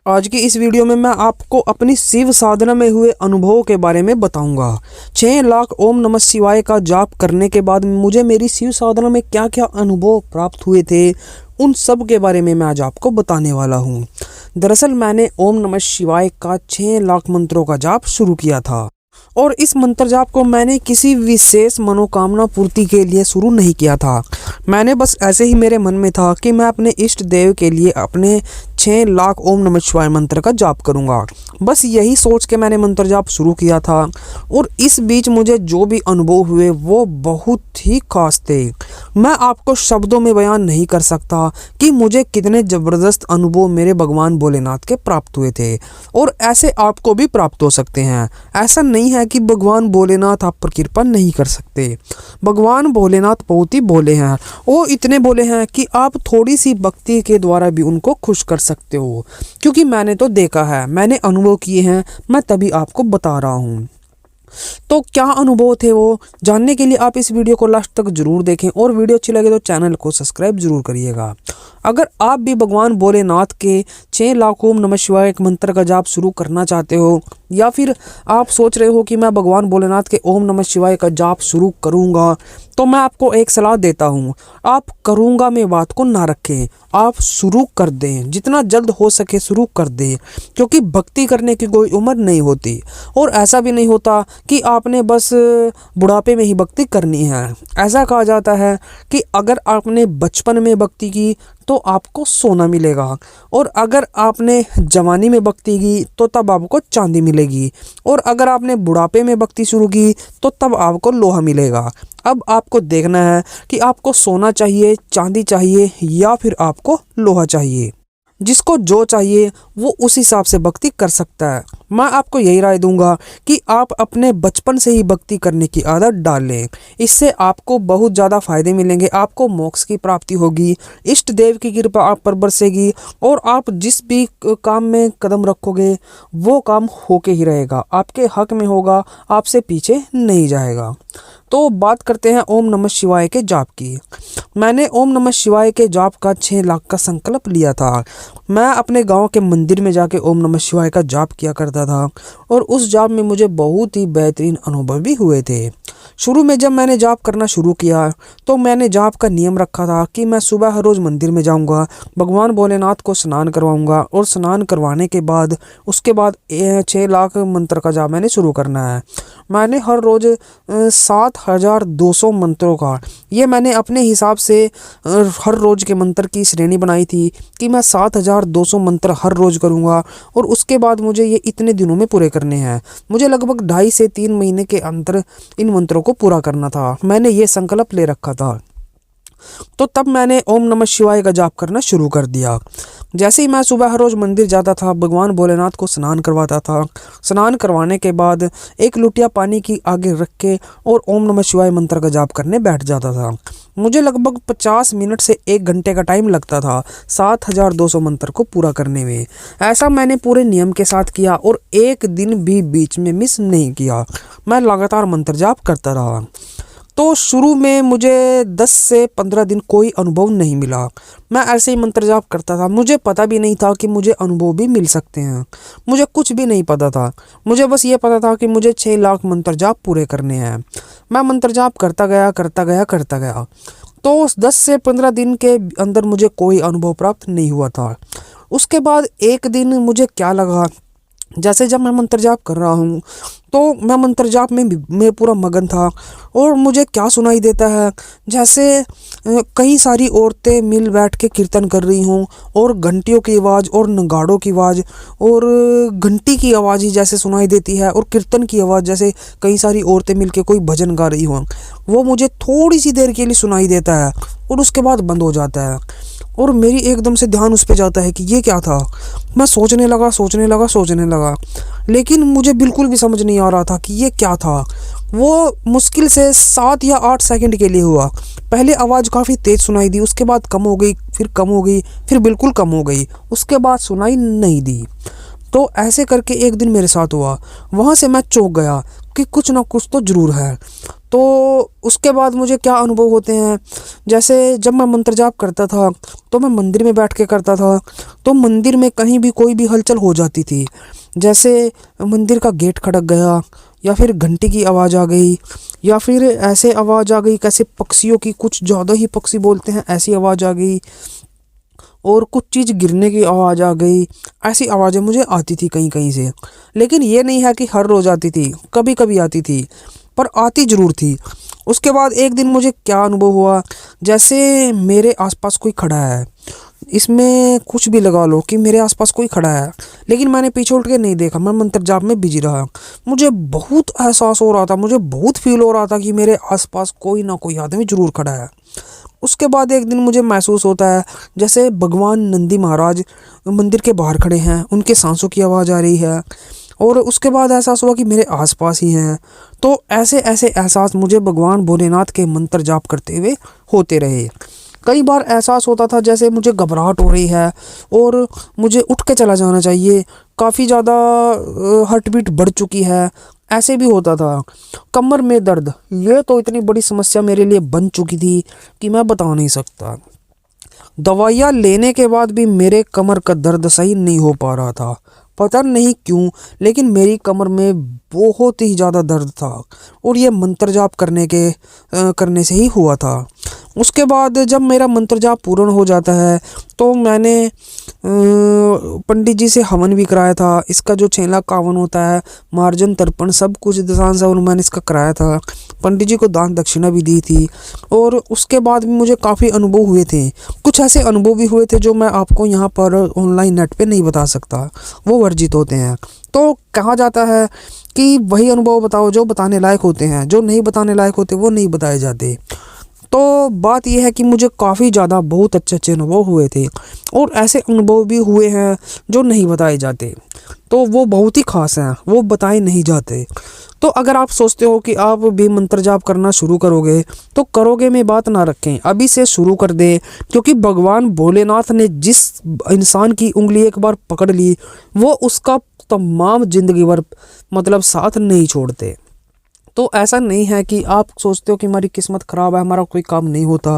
आज की इस वीडियो में मैं आपको अपनी शिव साधना में हुए अनुभवों के बारे में बताऊंगा। 6 लाख ओम नमः शिवाय का जाप करने के बाद मुझे मेरी शिव साधना में क्या क्या अनुभव प्राप्त हुए थे, उन सब के बारे में मैं आज आपको बताने वाला हूं। दरअसल मैंने ओम नमः शिवाय का 6 लाख मंत्रों का जाप शुरू किया था और इस मंत्र जाप को मैंने किसी विशेष मनोकामना पूर्ति के लिए शुरू नहीं किया था। मैंने बस ऐसे ही मेरे मन में था कि मैं अपने इष्ट देव के लिए अपने 6 लाख ओम नमः शिवाय मंत्र का जाप करूंगा। बस यही सोच के मैंने मंत्र जाप शुरू किया था और इस बीच मुझे जो भी अनुभव हुए वो बहुत ही खास थे। मैं आपको शब्दों में बयान नहीं कर सकता कि मुझे कितने ज़बरदस्त अनुभव मेरे भगवान भोलेनाथ के प्राप्त हुए थे और ऐसे आपको भी प्राप्त हो सकते हैं। ऐसा नहीं है कि भगवान भोलेनाथ आप पर कृपा नहीं कर सकते। भगवान भोलेनाथ बहुत ही भोले हैं। वो इतने भोले हैं कि आप थोड़ी सी भक्ति के द्वारा भी उनको खुश कर सकते हो, क्योंकि मैंने तो देखा है, मैंने अनुभव किए हैं, मैं तभी आपको बता रहा हूँ। तो क्या अनुभव थे वो जानने के लिए आप इस वीडियो को लास्ट तक जरूर देखें और वीडियो अच्छी लगे तो चैनल को सब्सक्राइब जरूर करिएगा। अगर आप भी भगवान भोलेनाथ के 6 लाख ओम नमः शिवाय एक मंत्र का जाप शुरू करना चाहते हो, या फिर आप सोच रहे हो कि मैं भगवान भोलेनाथ के ओम नमः शिवाय का जाप शुरू करूंगा, तो मैं आपको एक सलाह देता हूं, आप करूंगा में बात को ना रखें, आप शुरू कर दें, जितना जल्द हो सके शुरू कर दें, क्योंकि भक्ति करने की कोई उम्र नहीं होती और ऐसा भी नहीं होता कि आपने बस बुढ़ापे में ही भक्ति करनी है। ऐसा कहा जाता है कि अगर आपने बचपन में भक्ति की तो आपको सोना मिलेगा और अगर आपने जवानी में भक्ति की तो तब आपको चांदी मिलेगी और अगर आपने बुढ़ापे में भक्ति शुरू की तो तब आपको लोहा मिलेगा। अब आपको देखना है कि आपको सोना चाहिए, चांदी चाहिए या फिर आपको लोहा चाहिए। जिसको जो चाहिए वो उस हिसाब से भक्ति कर सकता है। मैं आपको यही राय दूंगा कि आप अपने बचपन से ही भक्ति करने की आदत डाल लें। इससे आपको बहुत ज़्यादा फायदे मिलेंगे, आपको मोक्ष की प्राप्ति होगी, इष्ट देव की कृपा आप पर बरसेगी और आप जिस भी काम में कदम रखोगे वो काम होके ही रहेगा, आपके हक में होगा, आपसे पीछे नहीं जाएगा। तो बात करते हैं ओम नमः शिवाय के जाप की। मैंने ओम नमः शिवाय के जाप का 6 लाख का संकल्प लिया था। मैं अपने गांव के मंदिर में जाके ओम नमः शिवाय का जाप किया करता था और उस जाप में मुझे बहुत ही बेहतरीन अनुभव भी हुए थे। शुरू में जब मैंने जाप करना शुरू किया तो मैंने जाप का नियम रखा था कि मैं सुबह हर रोज़ मंदिर में जाऊंगा, भगवान भोलेनाथ को स्नान करवाऊंगा और स्नान करवाने के बाद उसके बाद 6 लाख मंत्र का जाप मैंने शुरू करना है। मैंने हर रोज़ 7200 मंत्रों का, ये मैंने अपने हिसाब से हर रोज़ के मंत्र की श्रेणी बनाई थी कि मैं 7200 मंत्र हर रोज़ करूँगा और उसके बाद मुझे ये इतने दिनों में पूरे करने हैं। मुझे लगभग 2.5 से 3 महीने के अंदर इन मंत्रों को पूरा करना था। मैंने ये संकल्प ले रखा था। तो तब मैंने ओम नमः शिवाय का जाप करना शुरू कर दिया। जैसे ही मैं सुबह हर रोज़ मंदिर जाता था, भगवान भोलेनाथ को स्नान करवाता था। स्नान करवाने के बाद एक लुटिया पानी की आगे रख के और ओम नमः शिवाय मंत्र का जाप करने बैठ जाता था। मुझे लगभग 50 मिनट से 1 घंटे का टाइम लगता था 7200 मंत्र को पूरा करने में। ऐसा मैंने पूरे नियम के साथ किया और एक दिन भी बीच में मिस नहीं किया। मैं लगातार मंत्र जाप करता रहा। तो शुरू में मुझे 10 से 15 दिन कोई अनुभव नहीं मिला। मैं ऐसे ही मंत्र जाप करता था। मुझे पता भी नहीं था कि मुझे अनुभव भी मिल सकते हैं। मुझे कुछ भी नहीं पता था। मुझे बस ये पता था कि मुझे 6 लाख मंत्र जाप पूरे करने हैं। मैं मंत्र जाप करता गया। तो 10 से 15 दिन के अंदर मुझे कोई अनुभव प्राप्त नहीं हुआ था। उसके बाद एक दिन मुझे क्या लगा, जैसे जब मैं मंत्र जाप कर रहा हूँ तो मैं मंत्र जाप में पूरा मगन था और मुझे क्या सुनाई देता है, जैसे कई सारी औरतें मिल बैठ के कीर्तन कर रही हों और घंटियों की आवाज़ और नगाड़ों की आवाज़ और घंटी की आवाज़ ही जैसे सुनाई देती है और कीर्तन की आवाज़ जैसे कई सारी औरतें मिलके कोई भजन गा रही हों। वो मुझे थोड़ी सी देर के लिए सुनाई देता है और उसके बाद बंद हो जाता है और मेरी एकदम से ध्यान उस पे जाता है कि ये क्या था। मैं सोचने लगा, लेकिन मुझे बिल्कुल भी समझ नहीं आ रहा था कि ये क्या था। वो मुश्किल से 7 या 8 सेकंड के लिए हुआ। पहले आवाज़ काफ़ी तेज़ सुनाई दी, उसके बाद कम हो गई, फिर कम हो गई, फिर बिल्कुल कम हो गई, उसके बाद सुनाई नहीं दी। तो ऐसे करके एक दिन मेरे साथ हुआ। वहाँ से मैं चौंक गया कि कुछ ना कुछ तो ज़रूर है। तो उसके बाद मुझे क्या अनुभव होते हैं, जैसे जब मैं मंत्र जाप करता था तो मैं मंदिर में बैठ के करता था, तो मंदिर में कहीं भी कोई भी हलचल हो जाती थी, जैसे मंदिर का गेट खड़क गया या फिर घंटी की आवाज़ आ गई या फिर ऐसे आवाज़ आ गई कैसे पक्षियों की, कुछ ज़्यादा ही पक्षी बोलते हैं ऐसी आवाज़ आ गई, और कुछ चीज़ गिरने की आवाज़ आ गई। ऐसी आवाज़ें मुझे आती थी कहीं कहीं से, लेकिन ये नहीं है कि हर रोज़ आती थी, कभी कभी आती थी, पर आती ज़रूर थी। उसके बाद एक दिन मुझे क्या अनुभव हुआ, जैसे मेरे आसपास कोई खड़ा है, इसमें कुछ भी लगा लो कि मेरे आसपास कोई खड़ा है, लेकिन मैंने पीछे उठ के नहीं देखा, मैं मंत्र जाप में बिजी रहा। मुझे बहुत एहसास हो रहा था, मुझे बहुत फील हो रहा था कि मेरे आसपास कोई ना कोई आदमी ज़रूर खड़ा है। उसके बाद एक दिन मुझे महसूस होता है जैसे भगवान नंदी महाराज मंदिर के बाहर खड़े हैं, उनके सांसों की आवाज़ आ रही है, और उसके बाद एहसास हुआ कि मेरे आसपास ही हैं। तो ऐसे ऐसे एहसास मुझे भगवान भोलेनाथ के मंत्र जाप करते हुए होते रहे। कई बार एहसास होता था जैसे मुझे घबराहट हो रही है और मुझे उठ के चला जाना चाहिए, काफ़ी ज़्यादा हार्ट बीट बढ़ चुकी है, ऐसे भी होता था। कमर में दर्द, ये तो इतनी बड़ी समस्या मेरे लिए बन चुकी थी कि मैं बता नहीं सकता। दवाइयाँ लेने के बाद भी मेरे कमर का दर्द सही नहीं हो पा रहा था, पता नहीं क्यों, लेकिन मेरी कमर में बहुत ही ज़्यादा दर्द था, और ये मंत्र जाप करने से ही हुआ था। उसके बाद जब मेरा मंत्र जाप पूर्ण हो जाता है तो मैंने पंडित जी से हवन भी कराया था। इसका जो 6 लाख का हवन होता है, मार्जन तर्पण सब कुछ दशांश हवन मैंने इसका कराया था। पंडित जी को दान दक्षिणा भी दी थी, और उसके बाद भी मुझे काफ़ी अनुभव हुए थे। कुछ ऐसे अनुभव भी हुए थे जो मैं आपको यहाँ पर ऑनलाइन नेट पे नहीं बता सकता, वो वर्जित होते हैं। तो कहा जाता है कि वही अनुभव बताओ जो बताने लायक होते हैं, जो नहीं बताने लायक होते वो नहीं बताए जाते। तो बात यह है कि मुझे काफ़ी ज़्यादा बहुत अच्छे अच्छे अनुभव हुए थे, और ऐसे अनुभव भी हुए हैं जो नहीं बताए जाते, तो वो बहुत ही ख़ास हैं, वो बताए नहीं जाते। तो अगर आप सोचते हो कि आप भी मंत्र जाप करना शुरू करोगे तो करोगे में बात ना रखें, अभी से शुरू कर दे, क्योंकि भगवान भोलेनाथ ने जिस इंसान की उंगली एक बार पकड़ ली वो उसका तमाम जिंदगी भर मतलब साथ नहीं छोड़ते। तो ऐसा नहीं है कि आप सोचते हो कि हमारी किस्मत ख़राब है, हमारा कोई काम नहीं होता,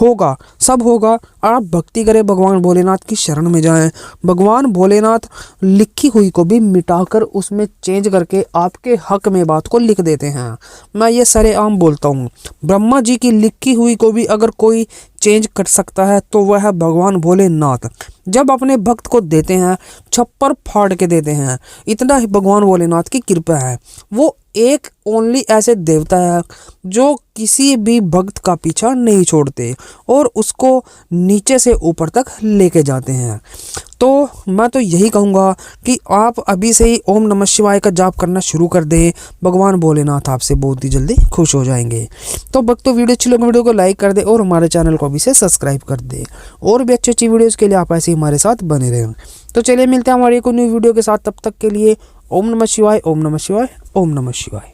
होगा, सब होगा। आप भक्ति करें, भगवान भोलेनाथ की शरण में जाएं। भगवान भोलेनाथ लिखी हुई को भी मिटाकर उसमें चेंज करके आपके हक में बात को लिख देते हैं। मैं ये सरेआम बोलता हूँ, ब्रह्मा जी की लिखी हुई को भी अगर कोई चेंज कर सकता है तो वह है भगवान भोलेनाथ। जब अपने भक्त को देते हैं, छप्पर फाड़ के देते हैं, इतना ही भगवान भोलेनाथ की कृपा है। वो एक ओनली ऐसे देवता है जो किसी भी भक्त का पीछा नहीं छोड़ते और उसको नीचे से ऊपर तक लेके जाते हैं। तो मैं तो यही कहूँगा कि आप अभी से ही ओम नमः शिवाय का जाप करना शुरू कर दें, भगवान भोलेनाथ आपसे बहुत ही जल्दी खुश हो जाएंगे। तो भक्तों, वीडियो अच्छी लगे वीडियो को लाइक कर दें और हमारे चैनल को अभी से सब्सक्राइब कर दें, और भी अच्छी अच्छी वीडियोज़ के लिए आप ऐसे ही हमारे साथ बने रहें। तो चलिए मिलते हैं हमारी एक न्यू वीडियो के साथ, तब तक के लिए ओम नमः शिवाय, ओम नमः शिवाय, ओम नमः शिवाय।